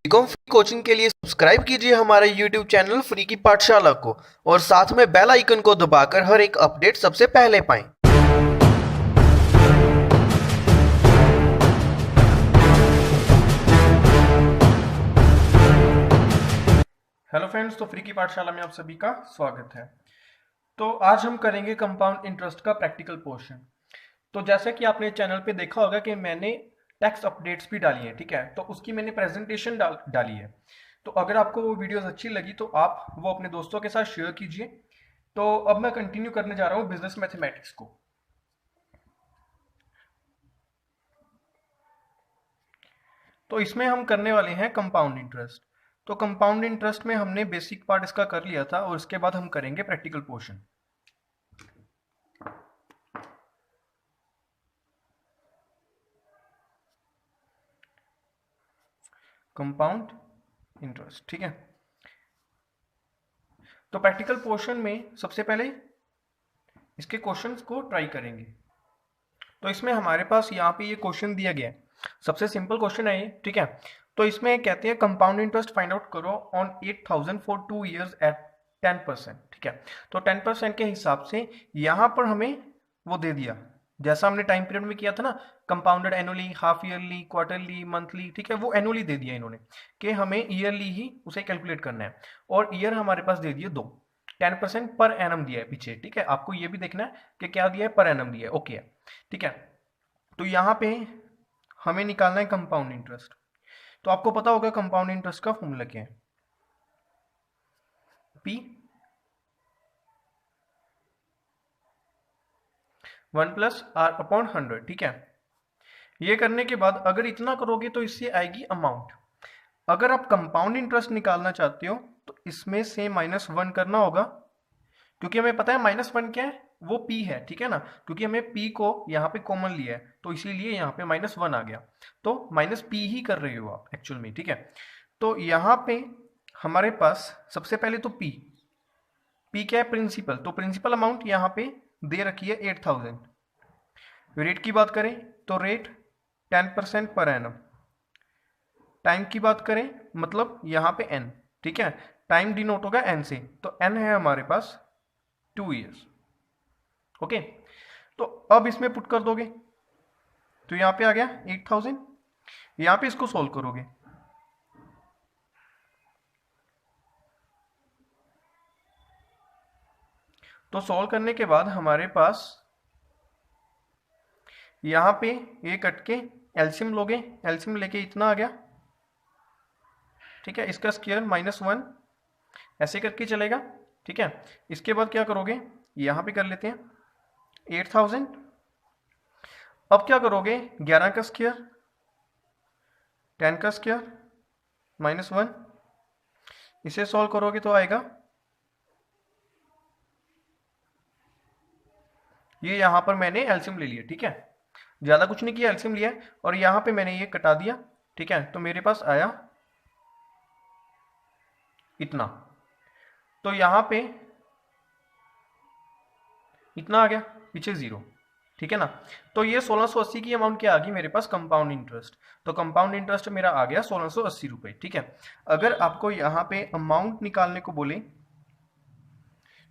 BCom free coaching के लिए subscribe कीजिए हमारे यूट्यूब चैनल फ्री की पाठशाला को और साथ में बेल आइकन को दबाकर हर एक अपडेट सबसे पहले पाएं। हेलो फ्रेंड्स, तो फ्री की पाठशाला में आप सभी का स्वागत है। तो आज हम करेंगे कंपाउंड इंटरेस्ट का प्रैक्टिकल पोर्शन। तो जैसा कि आपने चैनल पे देखा होगा कि मैंने टैक्स अपडेट्स भी डाली है, ठीक है। तो उसकी मैंने प्रेजेंटेशन डाली है। तो अगर आपको वो वीडियोस अच्छी लगी तो आप वो अपने दोस्तों के साथ शेयर कीजिए। तो अब मैं कंटिन्यू करने जा रहा हूँ बिजनेस मैथमेटिक्स को। तो इसमें हम करने वाले हैं कंपाउंड इंटरेस्ट। तो कंपाउंड इंटरेस्ट में हमने बेसिक पार्ट इसका कर लिया था और इसके बाद हम करेंगे प्रैक्टिकल पोर्शन। कंपाउंड इंटरेस्ट, ठीक है। तो प्रैक्टिकल पोर्शन में सबसे पहले इसके क्वेश्चंस को ट्राई करेंगे। तो इसमें हमारे पास यहाँ पे ये क्वेश्चन दिया गया है, सबसे सिंपल क्वेश्चन है ये, ठीक है। तो इसमें कहते हैं कंपाउंड इंटरेस्ट फाइंड आउट करो ऑन 8,000 फॉर 2 ईयर्स एट 10%, ठीक है। तो 10% के हिसाब से यहाँ पर हमें वो दे दिया जैसा हमने टाइम पीरियड में किया था ना, compounded annually, half yearly, quarterly, monthly, ठीक है। वो एनुअली दे दिया इन्होंने कि हमें ईयरली ही उसे कैलकुलेट करना है और ईयर हमारे पास दे दिए 2। 10% पर एनम दिया है पीछे, ठीक है। आपको ये भी देखना है कि क्या दिया है, पर एनम दिया है, ओके है, ठीक है। तो यहाँ पे हमें निकालना है कंपाउंड इंटरेस्ट। तो आपको पता होगा कंपाउंड इंटरेस्ट का फॉर्मूला क्या है, पी 1 प्लस आर अपॉन 100, ठीक है। ये करने के बाद अगर इतना करोगे तो इससे आएगी अमाउंट। अगर आप कंपाउंड इंटरेस्ट निकालना चाहते हो तो इसमें से -1 करना होगा, क्योंकि हमें पता है -1 क्या है, वो p है, ठीक है ना। क्योंकि हमें p को यहाँ पे कॉमन लिया है तो इसीलिए यहाँ पे -1 आ गया। तो -p ही कर रहे हो आप एक्चुअल में, ठीक है। तो यहाँ पे हमारे पास सबसे पहले तो p क्या है, प्रिंसिपल। तो प्रिंसिपल अमाउंट यहाँ पे दे रखी है 8,000। रेट की बात करें तो रेट 10% पर एनम। टाइम की बात करें मतलब यहाँ पे n, ठीक है। टाइम डिनोट होगा n से, तो n है हमारे पास 2 ईयर्स, ओके। तो अब इसमें पुट कर दोगे तो यहाँ पे आ गया 8,000। यहाँ पे इसको सॉल्व करोगे तो सॉल्व करने के बाद हमारे पास यहाँ पे ये कट के एलसीएम लोगे, एलसीएम लेके इतना आ गया, ठीक है। इसका स्क्वायर -1 ऐसे करके चलेगा, ठीक है। इसके बाद क्या करोगे, यहाँ पे कर लेते हैं 8,000। अब क्या करोगे, 11 का स्क्वायर, 10 का स्क्वायर, -1, इसे सॉल्व करोगे तो आएगा ये। यहाँ पर मैंने एलसीएम ले लिया, ठीक है। ज़्यादा कुछ नहीं किया, एलसीएम लिया और यहाँ पे मैंने ये कटा दिया, ठीक है। तो मेरे पास आया इतना। तो यहाँ पे इतना आ गया, पीछे 0, ठीक है ना। तो ये 1680 की अमाउंट क्या आ गई मेरे पास, कंपाउंड इंटरेस्ट। तो कंपाउंड इंटरेस्ट मेरा आ गया 1680 रुपए, ठीक है। अगर आपको यहाँ पे अमाउंट निकालने को बोले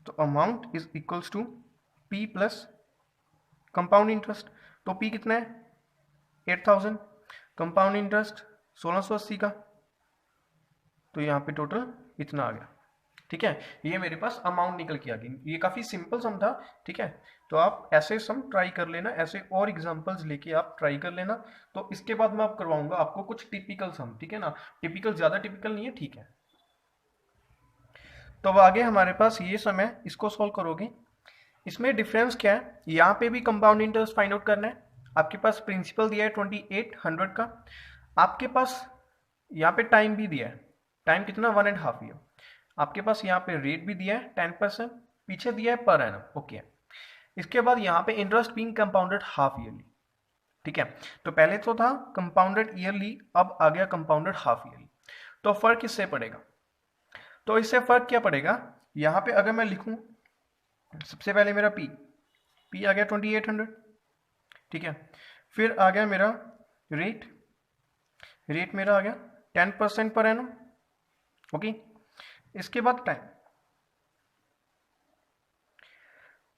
तो amount is equals to P plus compound interest. तो पी कितना है 8,000, कंपाउंड इंटरेस्ट 1680 का, तो यहाँ पे टोटल इतना आ गया, ठीक है। ये मेरे पास अमाउंट निकल के आ गई। ये काफ़ी सिंपल सम था, ठीक है। तो आप ऐसे सम ट्राई कर लेना, ऐसे और एग्जांपल्स लेके आप ट्राई कर लेना। तो इसके बाद मैं आप करवाऊंगा आपको कुछ टिपिकल सम, ठीक है ना। टिपिकल ज़्यादा टिपिकल नहीं है, ठीक है। तो अब आगे हमारे पास ये सम है, इसको सॉल्व करोगे। इसमें डिफरेंस क्या है, यहाँ पे भी कंपाउंड इंटरेस्ट फाइंड आउट करना है। आपके पास प्रिंसिपल दिया है 2800 का, आपके पास यहाँ पे टाइम भी दिया है, टाइम कितना 1.5 ईयर। आपके पास यहाँ पे रेट भी दिया है 10%, पीछे दिया है पर एनम, ओके। इसके बाद यहाँ पे interest being compounded half yearly, ठीक है। तो पहले तो था कंपाउंडेड ईयरली, अब आ गया कंपाउंडेड हाफ ईयरली। तो फर्क किससे पड़ेगा, तो इससे फर्क क्या पड़ेगा, यहाँ पे अगर मैं लिखूं सबसे पहले मेरा पी आ गया 2800, ठीक है। फिर आ गया मेरा रेट मेरा आ गया 10% पर एनम। ओके, इसके बाद टाइम,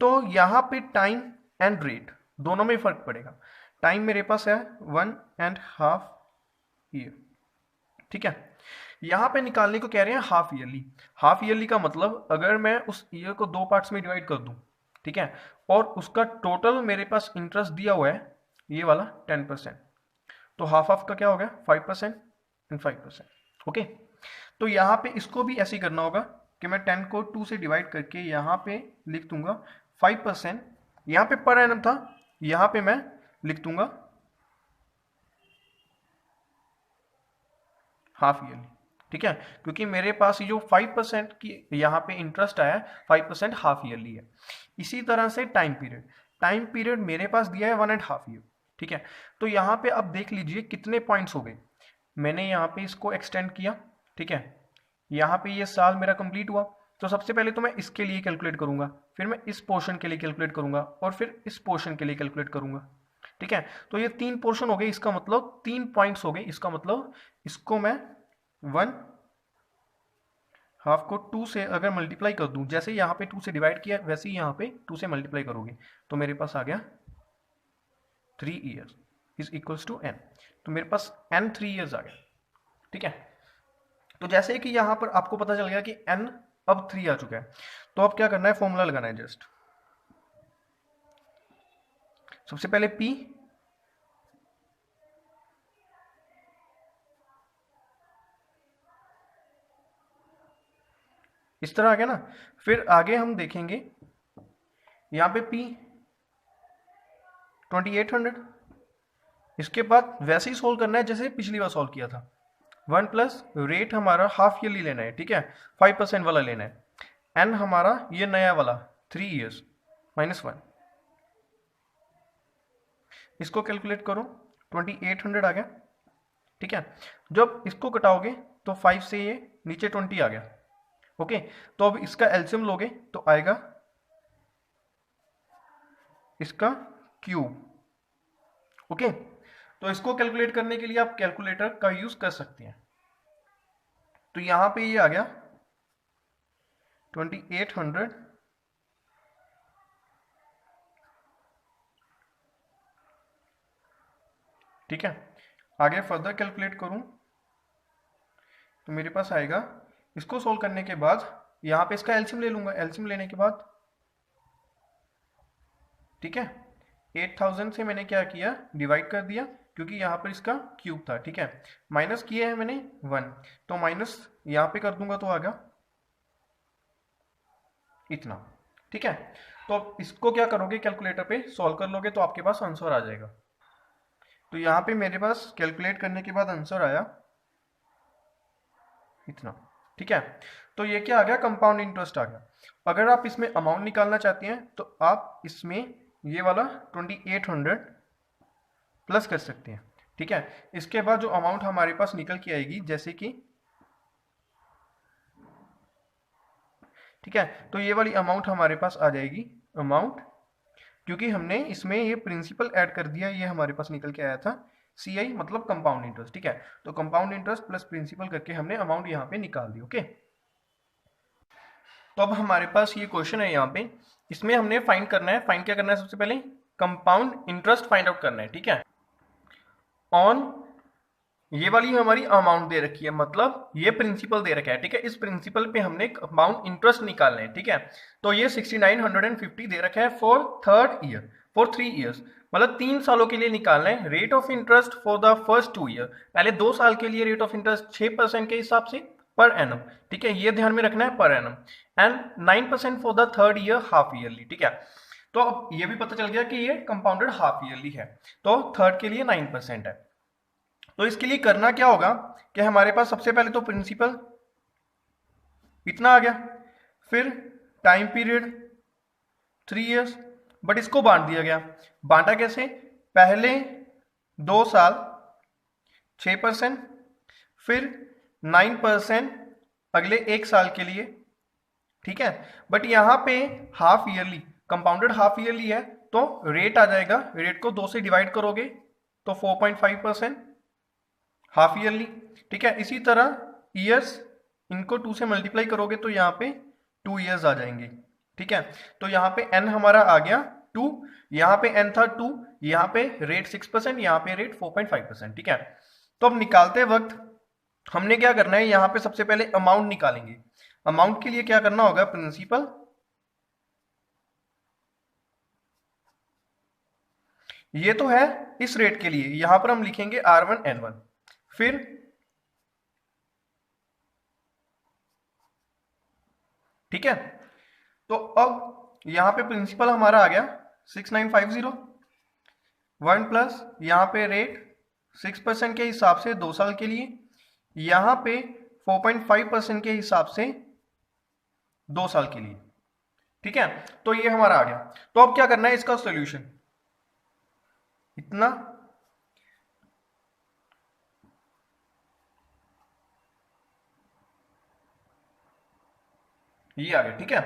तो यहां पे टाइम एंड रेट दोनों में फर्क पड़ेगा। टाइम मेरे पास है 1.5 ईयर, ठीक है। यहां पे निकालने को कह रहे हैं हाफ ईयरली। हाफ ईयरली का मतलब अगर मैं उस ईयर को 2 पार्ट्स में डिवाइड कर दूं, ठीक है, और उसका टोटल मेरे पास इंटरेस्ट दिया हुआ है ये वाला 10%, तो हाफ हाफ का क्या हो गया 5% एंड 5%। ओके, तो यहाँ पे इसको भी ऐसे ही करना होगा कि मैं 10 को 2 से डिवाइड करके यहाँ पे लिख दूंगा 5%। यहाँ पे पर एनम था, यहाँ पे मैं लिख दूंगा हाफ ईयरली, ठीक है, क्योंकि मेरे पास ये जो 5% की यहाँ पे इंटरेस्ट आया है 5% हाफ ईयरली है। इसी तरह से टाइम पीरियड, टाइम पीरियड मेरे पास दिया है 1.5 ईयर, ठीक है। तो यहाँ पे अब देख लीजिए कितने पॉइंट्स हो गए। मैंने यहाँ पे इसको एक्सटेंड किया, ठीक है, यहाँ पे ये साल मेरा कंप्लीट हुआ, तो सबसे पहले तो मैं इसके लिए कैलकुलेट करूंगा, फिर मैं इस पोर्शन के लिए कैलकुलेट करूंगा और फिर इस पोर्शन के लिए कैलकुलेट करूंगा, ठीक है। तो ये 3 पोर्शन हो गए, इसका मतलब 3 पॉइंट्स हो गए। इसका मतलब इसको मैं 1/2 को 2 से अगर मल्टीप्लाई कर दूं, जैसे यहाँ पे 2 से डिवाइड किया वैसे ही यहाँ पे 2 से मल्टीप्लाई करोगे तो मेरे पास आ गया 3 years is equals to n। तो मेरे पास n 3 ईयर्स आ गया, ठीक है। तो जैसे कि यहाँ पर आपको पता चल गया कि n अब 3 आ चुका है, तो अब क्या करना है, फॉर्मूला लगाना है। जस्ट सबसे पहले p, इस तरह आ गया ना। फिर आगे हम देखेंगे यहाँ पे p 2800, इसके बाद वैसे ही सोल्व करना है जैसे पिछली बार सोल्व किया था। 1 प्लस रेट हमारा हाफ ईयरली लेना है, ठीक है, 5% वाला लेना है। n हमारा ये नया वाला 3 ईयर्स -1, इसको कैलकुलेट करो 2800 आ गया, ठीक है। जब इसको कटाओगे तो 5 से ये नीचे 20 आ गया। ओके, तो अब इसका एलसीएम लोगे तो आएगा इसका क्यूब। ओके, तो इसको कैलकुलेट करने के लिए आप कैलकुलेटर का यूज कर सकते हैं। तो यहां पे ये आ गया 2800 ठीक है। आगे फर्दर कैलकुलेट करूं तो मेरे पास आएगा, इसको सोल्व करने के बाद यहां पे इसका एलसीएम ले लूंगा। एलसीएम लेने के बाद, ठीक है, 8000 से मैंने क्या किया, डिवाइड कर दिया, क्योंकि यहाँ पर इसका क्यूब था, ठीक है। माइनस किया है मैंने 1, तो माइनस यहाँ पे कर दूंगा तो आएगा इतना, ठीक है। तो अब इसको क्या करोगे, कैलकुलेटर पे सॉल्व कर लोगे तो आपके पास आंसर आ जाएगा। तो यहाँ पे मेरे पास कैलकुलेट करने के बाद आंसर आया इतना, ठीक है। तो ये क्या आ गया, कंपाउंड इंटरेस्ट आ गया। अगर आप इसमें अमाउंट निकालना चाहते हैं तो आप इसमें ये वाला 2800 प्लस कर सकते हैं, ठीक है। इसके बाद जो अमाउंट हमारे पास निकल के आएगी, जैसे कि, ठीक है, तो ये वाली अमाउंट हमारे पास आ जाएगी अमाउंट, क्योंकि हमने इसमें ये प्रिंसिपल ऐड कर दिया, ये हमारे पास निकल के आया था CI मतलब कंपाउंड इंटरेस्ट, ठीक है। तो कंपाउंड इंटरेस्ट प्लस प्रिंसिपल करके हमने अमाउंट यहाँ पे निकाल दी। ओके, तो अब हमारे पास ये क्वेश्चन है यहाँ पे, इसमें हमने फाइंड करना है, फाइंड क्या करना है, सबसे पहले कंपाउंड इंटरेस्ट फाइंड आउट करना है, ठीक है। ऑन ये वाली हमारी अमाउंट दे रखी है, मतलब ये प्रिंसिपल दे रखा है, ठीक है। इस प्रिंसिपल पे हमने कंपाउंड इंटरेस्ट निकालना है, ठीक है। तो ये 6950 दे रखा है for 3rd year, for 3 years, मतलब 3 सालों के लिए निकालना है। Rate of interest for the first 2 year, पहले 2 साल के लिए रेट ऑफ इंटरेस्ट 6% के हिसाब से पर एनम, ठीक है, ये ध्यान में रखना है per annum, and 9% for the 3rd year half yearly, ठीक है। तो अब ये भी पता चल गया कि ये कंपाउंडेड हाफ ईयरली है, तो 3rd के लिए 9% है। तो इसके लिए करना क्या होगा कि हमारे पास सबसे पहले तो प्रिंसिपल इतना आ गया, फिर टाइम पीरियड 3 इयर्स, बट इसको बांट दिया गया। बांटा कैसे, पहले 2 साल 6%, फिर 9% अगले 1 साल के लिए, ठीक है। बट यहां पे half yearly, compounded half yearly है, तो रेट आ जाएगा, रेट को 2 से डिवाइड करोगे तो 4.5% हाफ ईयरली, ठीक है। इसी तरह ईयर्स, इनको 2 से मल्टीप्लाई करोगे तो यहाँ पे 2 ईयर्स आ जाएंगे, ठीक है। तो यहाँ पे n हमारा आ गया 2, यहाँ पे n था 2, यहाँ पे रेट 6%, यहाँ पे रेट 4.5%, ठीक है। तो अब निकालते वक्त हमने क्या करना है, यहाँ पे सबसे पहले अमाउंट निकालेंगे। अमाउंट के लिए क्या करना होगा, प्रिंसिपल ये तो है इस रेट के लिए, यहां पर हम लिखेंगे R1N1, फिर ठीक है। तो अब यहां पे प्रिंसिपल हमारा आ गया 6950, 1 प्लस यहाँ पे रेट 6% के हिसाब से 2 साल के लिए, यहां पे 4.5% के हिसाब से 2 साल के लिए, ठीक है। तो ये हमारा आ गया। तो अब क्या करना है, इसका सॉल्यूशन इतना, ये आ गया, ठीक है।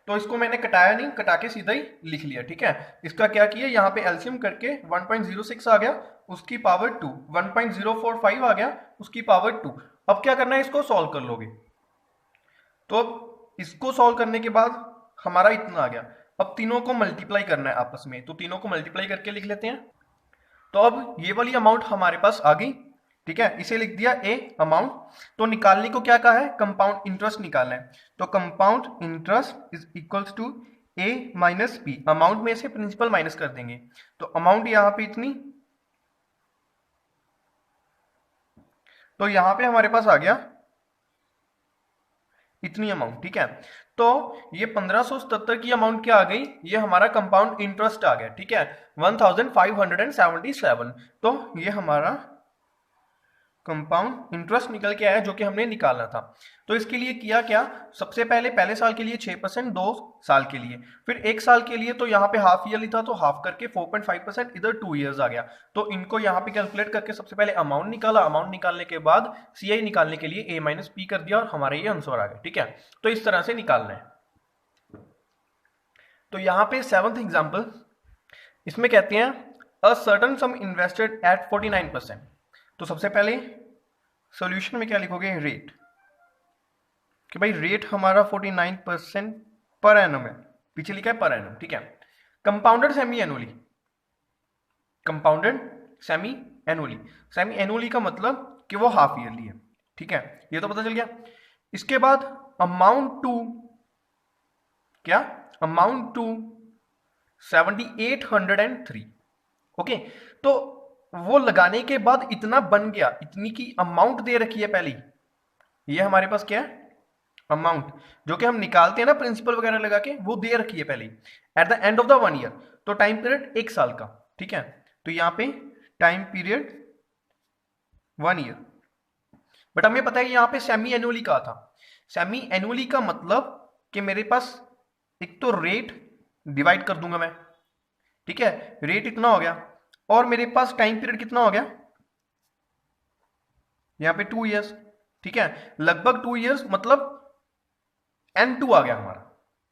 तो इसको मैंने कटाया नहीं, कटा के सीधा ही लिख लिया, ठीक है। इसका क्या किया, यहाँ पे एलसीएम करके 1.06 आ गया, उसकी पावर 2, 1.045 आ गया, उसकी पावर 2। अब क्या करना है, इसको सॉल्व कर लोगे। तो अब इसको सॉल्व करने के बाद हमारा इतना आ गया। अब तीनों को मल्टीप्लाई करना है आपस में, तो तीनों को मल्टीप्लाई करके लिख लेते हैं। तो अब ये वाली अमाउंट हमारे पास आ गई, ठीक है। इसे लिख दिया ए अमाउंट। तो निकालने को क्या कहा है, कंपाउंड इंटरेस्ट निकालना है। तो compound interest is equals to A minus P, amount में से प्रिंसिपल माइनस कर देंगे। तो अमाउंट यहां पे इतनी, तो यहां पे हमारे पास आ गया इतनी अमाउंट, ठीक है। तो ये 1577 की अमाउंट क्या आ गई, ये हमारा कंपाउंड इंटरेस्ट आ गया, ठीक है, 1577। तो ये हमारा कंपाउंड इंटरेस्ट निकल के आया, जो कि हमने निकालना था। तो इसके लिए किया क्या, सबसे पहले साल के लिए 6%, 2 साल के लिए, फिर 1 साल के लिए तो यहाँ पे हाफ ईयरली था तो हाफ करके 4.5%, इधर 2 ईयर्स आ गया। तो इनको यहाँ पे कैलकुलेट करके सबसे पहले अमाउंट निकाला, अमाउंट निकालने के बाद सीआई निकालने के लिए ए माइनस पी कर दिया और हमारा ये आंसर आ गया, ठीक है। तो इस तरह से निकालना है। तो यहाँ पे 7th एग्जाम्पल, इसमें कहते हैं a certain some invested at 49%। तो सबसे पहले सॉल्यूशन में क्या लिखोगे, रेट, कि भाई रेट हमारा 49% पर एनम है, पीछे लिखा है पर एनम, ठीक है। Compounded semi annually, compounded semi annually, semi annually का मतलब कि वो हाफ ईयरली है, ठीक है, ये तो पता चल गया। इसके बाद अमाउंट टू, क्या, अमाउंट टू 7803, ओके। तो वो लगाने के बाद इतना बन गया, इतनी की अमाउंट दे रखी है पहले, ये हमारे पास क्या है, अमाउंट, जो कि हम निकालते हैं ना प्रिंसिपल वगैरह लगा के, वो दे रखी है पहले at the end of the 1 year. तो टाइम पीरियड 1 साल का, ठीक है। तो यहां पे टाइम पीरियड 1 ईयर, बट हमें पता है यहां पे सेमी एनुअली कहा था। सेमी एनुअली का मतलब कि मेरे पास एक तो रेट डिवाइड कर दूंगा मैं, ठीक है, रेट इतना हो गया, और मेरे पास टाइम पीरियड कितना हो गया, यहां पे 2 ईयर्स, ठीक है, लगभग 2 ईयर्स, मतलब N2 आ गया हमारा,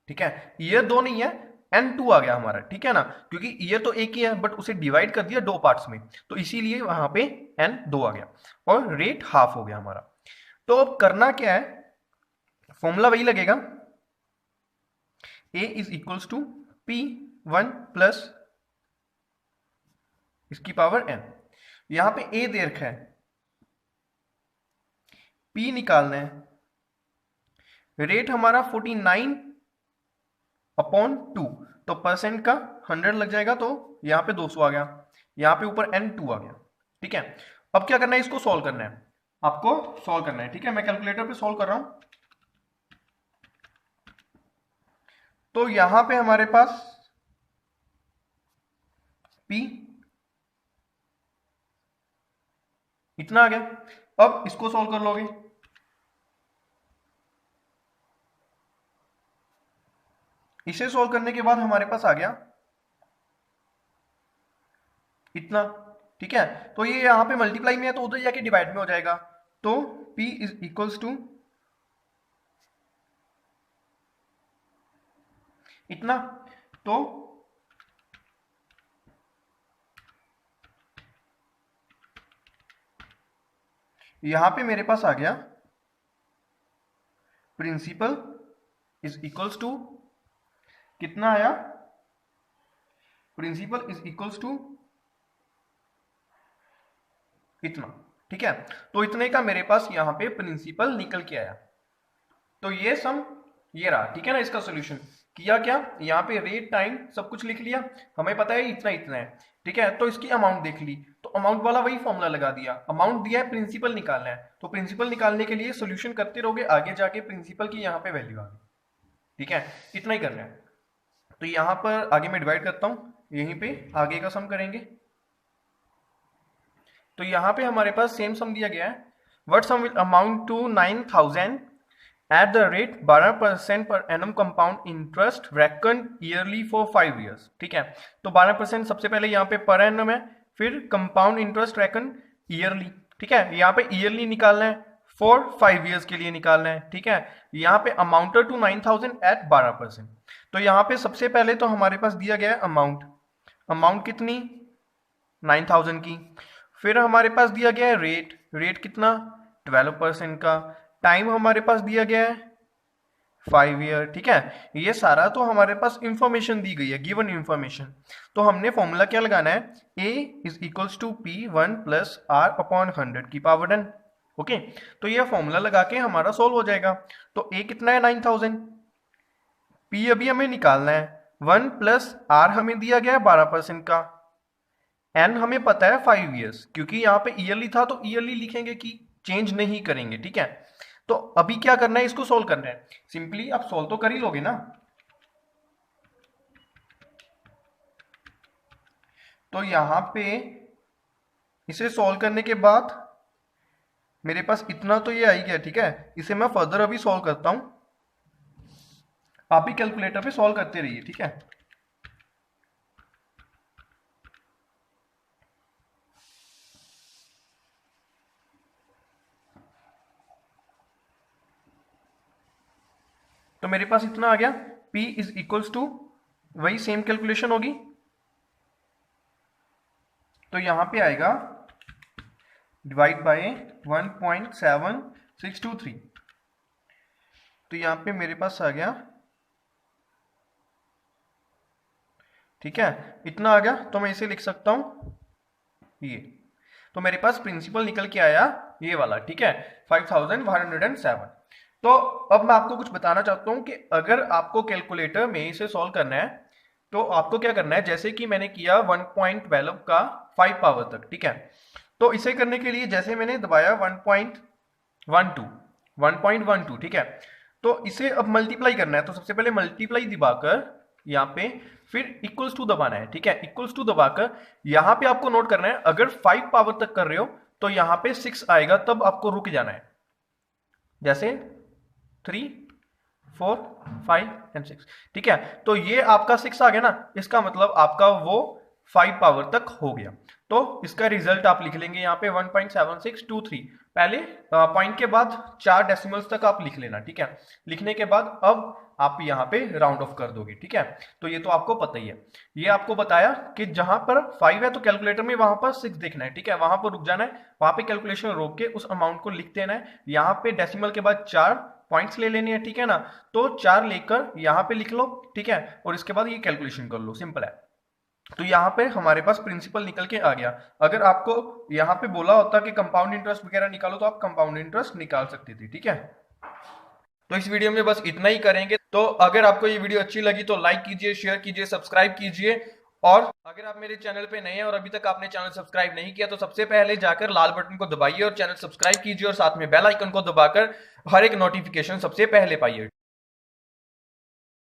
ठीक है। ईयर 2 नहीं है, N2 आ गया हमारा, ठीक है ना, क्योंकि ईयर तो एक ही है बट उसे डिवाइड कर दिया 2 पार्ट्स में, तो इसीलिए वहां पे N2 आ गया और रेट हाफ हो गया हमारा। तो अब करना क्या है, फॉर्मूला वही लगेगा, A is equals to P1 plus इसकी पावर N। यहां पे A दे रखा है, P निकालना है, रेट हमारा 49 अपॉन 2, तो परसेंट का 100 लग जाएगा, तो यहां पे 200 आ गया, यहां पे ऊपर N2 आ गया, ठीक है। अब क्या करना है, इसको सॉल्व करना है, आपको सॉल्व करना है, ठीक है। मैं कैलकुलेटर पे सॉल्व कर रहा हूं। तो यहां पे हमारे पास P इतना आ गया। अब इसको सॉल्व कर लोगे, इसे सॉल्व करने के बाद हमारे पास आ गया इतना, ठीक है। तो ये यहां पे मल्टीप्लाई में है तो उधर जाके डिवाइड में हो जाएगा, तो P इज इक्वल्स टू इतना। तो यहां पे मेरे पास आ गया प्रिंसिपल इज इक्वल्स टू कितना आया, प्रिंसिपल इज इक्वल्स टू इतना, ठीक है। तो इतने का मेरे पास यहां पे प्रिंसिपल निकल के आया। तो ये सम ये रहा, ठीक है ना। इसका सॉल्यूशन किया क्या, यहाँ पे रेट टाइम सब कुछ लिख लिया, हमें पता है इतना इतना है, ठीक है। तो इसकी अमाउंट देख ली, तो अमाउंट वाला वही फॉर्मूला लगा दिया, अमाउंट दिया है, प्रिंसिपल निकालना है, तो प्रिंसिपल निकालने के लिए सॉल्यूशन करते रहोगे, आगे जाके प्रिंसिपल की यहाँ पे वैल्यू आ गई, ठीक है। इतना ही करना है। तो यहाँ पर आगे मैं डिवाइड करता हूँ, यहीं पे आगे का सम करेंगे। तो यहाँ पे हमारे पास सेम सम दिया गया है, what sum will amount to 9000 at the rate 12% per annum compound interest reckon yearly for 5 years, ठीक है। तो 12% सबसे पहले यहाँ पे पर एनम है, फिर कंपाउंड इंटरेस्ट रेकन ईयरली, ठीक है। यहाँ पे ईयरली निकालना है, फॉर 5 ईयर्स के लिए निकालना है, ठीक है। यहाँ पे अमाउंटेड टू 9000 एट 12%। तो यहाँ पे सबसे पहले तो हमारे पास दिया गया है अमाउंट, अमाउंट कितनी 9000 की, फिर हमारे पास दिया गया है रेट, रेट कितना 12% का, टाइम हमारे पास दिया गया है 5 ईयर, ठीक है। ये सारा तो हमारे पास इंफॉर्मेशन दी गई है, गिवन इंफॉर्मेशन। तो हमने फॉर्मूला क्या लगाना है, a is equals to P1 plus R upon 100 की पावर 10, ओके। तो ये फॉर्मूला लगा के हमारा सोल्व हो जाएगा। तो a कितना है 9000, P अभी हमें निकालना है, 1 प्लस R हमें दिया गया है 12% का, n हमें पता है 5 ईयर्स, क्योंकि यहाँ पे ईयरली था तो ईयरली लिखेंगे कि चेंज नहीं करेंगे, ठीक है। तो अभी क्या करना है, इसको सोल्व करना है, सिंपली आप सोल्व तो कर ही लोगे ना। तो यहां पे इसे सोल्व करने के बाद मेरे पास इतना तो ये आ ही गया, ठीक है। इसे मैं फर्दर अभी सोल्व करता हूं, आप भी कैलकुलेटर पे सोल्व करते रहिए, ठीक है। तो मेरे पास इतना आ गया, P इज इक्वल्स टू वही सेम कैलकुलेशन होगी, तो यहां पे आएगा डिवाइड बाय 1.7623। तो यहां पे मेरे पास आ गया, ठीक है, इतना आ गया। तो मैं इसे लिख सकता हूं ये, तो मेरे पास प्रिंसिपल निकल के आया ये वाला, ठीक है, 5107। तो अब मैं आपको कुछ बताना चाहता हूं कि अगर आपको कैलकुलेटर में इसे सॉल्व करना है तो आपको क्या करना है, जैसे कि मैंने किया 1.12 का 5 पावर तक, ठीक है। तो इसे करने के लिए जैसे मैंने दबाया 1.12, ठीक है। तो इसे अब मल्टीप्लाई करना है, तो सबसे पहले मल्टीप्लाई दबाकर यहाँ पे फिर इक्वल्स टू दबाना है, ठीक है। इक्वल्स टू दबाकर यहाँ पे आपको नोट करना है, अगर 5 पावर तक कर रहे हो तो यहाँ पे 6 आएगा, तब आपको रुक जाना है, जैसे 3, 4, 5 एंड 6, ठीक है। तो ये आपका 6 आ गया ना, इसका मतलब आपका वो 5 पावर तक हो गया। तो इसका रिजल्ट आप लिख लेंगे यहाँ पे 1.7623, पहले पॉइंट के बाद 4 डेसिमल्स तक आप लिख लेना, ठीक है। लिखने के बाद अब आप यहाँ पे राउंड ऑफ कर दोगे, ठीक है। तो ये तो आपको पता ही है, ये आपको बताया कि जहां पर 5 है तो कैलकुलेटर में वहां पर 6 देखना है, ठीक है, वहां पर रुक जाना है, वहां पे कैलकुलेशन रोक के उस अमाउंट को लिख देना है। यहाँ पे डेसिमल के बाद 4 पॉइंट्स ले लेने हैं, ठीक है ना। तो 4 लेकर यहाँ पे लिख लो, ठीक है, और इसके बाद ये कैलकुलेशन कर लो, सिंपल है। तो यहाँ पे हमारे पास प्रिंसिपल निकल के आ गया। अगर आपको यहाँ पे बोला होता कि कंपाउंड इंटरेस्ट वगैरह निकालो तो आप कंपाउंड इंटरेस्ट निकाल सकते थे, ठीक है। तो इस वीडियो में बस इतना ही करेंगे। तो अगर आपको ये वीडियो अच्छी लगी तो लाइक कीजिए, शेयर कीजिए, सब्सक्राइब कीजिए, और अगर आप मेरे चैनल पे नए हैं और अभी तक आपने चैनल सब्सक्राइब नहीं किया तो सबसे पहले जाकर लाल बटन को दबाइए और चैनल सब्सक्राइब कीजिए, और साथ में बेल आइकन को दबाकर हर एक नोटिफिकेशन सबसे पहले पाइए।